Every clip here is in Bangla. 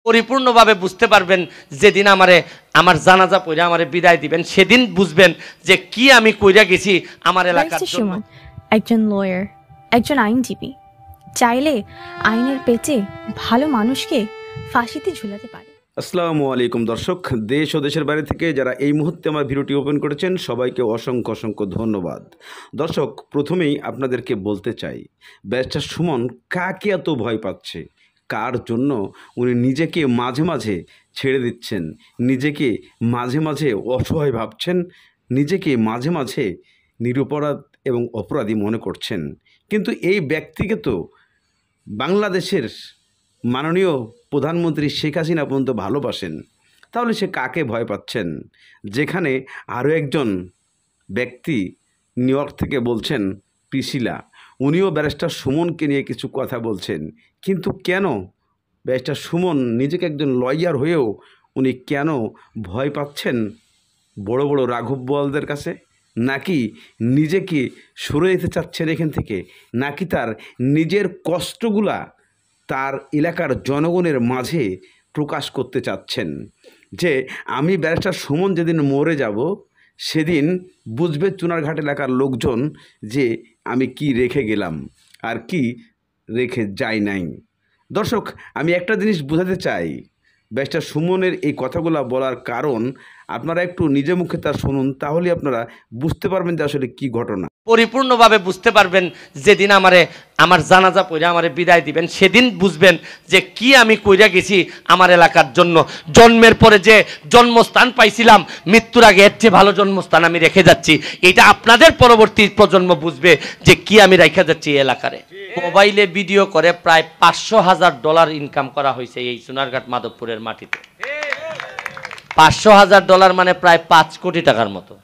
পরিপূর্ণভাবে বুঝতে পারবেন যেদিন আমার জানাজা পড়ে আমারে বিদায় দিবেন, সেদিন বুঝবেন যে কি আমি কইরা গেছি আমার এলাকার জন্য। সুমন একজন লয়ার, একজন আইনজীবী, চাইলে আইনের পেটে ভালো মানুষকে ফাঁসিতে ঝুলাতে পারে। আসসালামু আলাইকুম দর্শক, দেশ ও দেশের বাইরে থেকে যারা এই মুহূর্তে আমার ভিডিওটি ওপেন করেছেন সবাইকে অসংখ্য অসংখ্য ধন্যবাদ। দর্শক, প্রথমেই আপনাদেরকে বলতে চাই, ব্যারিস্টার সুমন কাকে এত ভয় পাচ্ছে, কার জন্য উনি নিজেকে মাঝে মাঝে ছেড়ে দিচ্ছেন, নিজেকে মাঝে মাঝে অসহায় ভাবছেন, নিজেকে মাঝে মাঝে নিরপরাধ এবং অপরাধী মনে করছেন। কিন্তু এই ব্যক্তিকে তো বাংলাদেশের মাননীয় প্রধানমন্ত্রী শেখ হাসিনা পর্যন্ত ভালোবাসেন, তাহলে সে কাকে ভয় পাচ্ছেন? যেখানে আরও একজন ব্যক্তি নিউ ইয়র্ক থেকে বলছেন, প্রিসিলা, উনিও ব্যারিস্টার সুমনকে নিয়ে কিছু কথা বলছেন। কিন্তু কেন ব্যারিস্টার সুমন নিজেকে একজন লয়ার হয়েও উনি কেন ভয় পাচ্ছেন বড় বড় রাঘব বোয়ালদের কাছে? নাকি নিজেকে সরে যেতে চাচ্ছেন এখান থেকে? নাকি তার নিজের কষ্টগুলা তার এলাকার জনগণের মাঝে প্রকাশ করতে চাচ্ছেন যে আমি ব্যারিস্টার সুমন যেদিন মরে যাব সেদিন বুঝবে চুনারঘাট এলাকার লোকজন যে আমি কি রেখে গেলাম আর কি রেখে যাই নাই। দর্শক, আমি একটা জিনিস বোঝাতে চাই, ব্যারিস্টার সুমনের এই কথাগুলো বলার কারণ আপনারা একটু নিজে মুখে তা শুনুন, তাহলে আপনারা বুঝতে পারবেন যে আসলে কি ঘটনা। পরিপূর্ণভাবে বুঝতে পারবেন যেদিন আমার জানাজা পড়ে আমারে বিদায় দিবেন, সেদিন বুঝবেন যে কি আমি কইরা গেছি আমার এলাকার জন্য। জন্মের পরে যে জন্মস্থান পাইছিলাম, মৃত্যুর আগে এর চেয়ে ভালো জন্মস্থান আমি রেখে যাচ্ছি। এটা আপনাদের পরবর্তী প্রজন্ম বুঝবে যে কি আমি রেখে যাচ্ছি এই এলাকারে। মোবাইলে ভিডিও করে প্রায় $500,000 ইনকাম করা হয়েছে এই সোনারঘাট মাধবপুরের মাটিতে। $500,000 মানে প্রায় 5 কোটি টাকার মতো।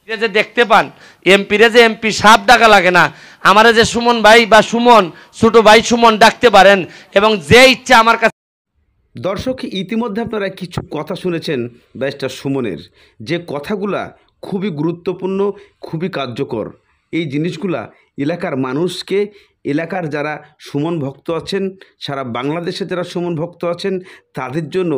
যে দেখতে পান এমপি সাপ ডাকা লাগে না, আমারে যে সুমন ভাই বা সুমন, ছোট ভাই সুমন ডাকতে পারেন, এবং যে ইচ্ছা আমার কাছে। দর্শক, ইতিমধ্যে আপনারা কিছু কথা শুনেছেন ব্যারিস্টার সুমনের, যে কথাগুলা খুবই গুরুত্বপূর্ণ, খুবই কার্যকর। এই জিনিসগুলা এলাকার মানুষকে, এলাকার যারা সুমন ভক্ত আছেন, সারা বাংলাদেশে যারা সুমন ভক্ত আছেন, তাদের জন্য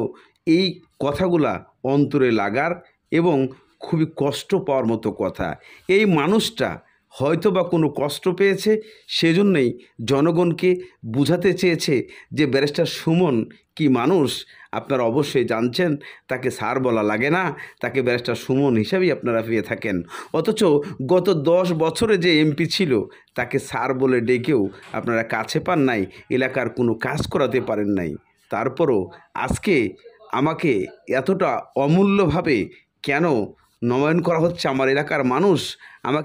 এই কথাগুলা অন্তরে লাগার এবং খুবই কষ্ট পাওয়ার মতো কথা। এই মানুষটা হয়তো বা কোনো কষ্ট পেয়েছে, সেজন্যই জনগণকে বুঝাতে চেয়েছে যে ব্যারিস্টার সুমন কি মানুষ আপনারা অবশ্যই জানছেন। তাকে স্যার বলা লাগে না, তাকে ব্যারিস্টার সুমন হিসাবেই আপনারা পেয়ে থাকেন। অথচ গত 10 বছরে যে এমপি ছিল তাকে স্যার বলে ডেকেও আপনারা কাছে পান নাই, এলাকার কোনো কাজ করাতে পারেন নাই। তারপরও আজকে আমাকে এতটা অমূল্যভাবে কেন নবায়ন করা হচ্ছে? আমার এলাকার মানুষ আমাকে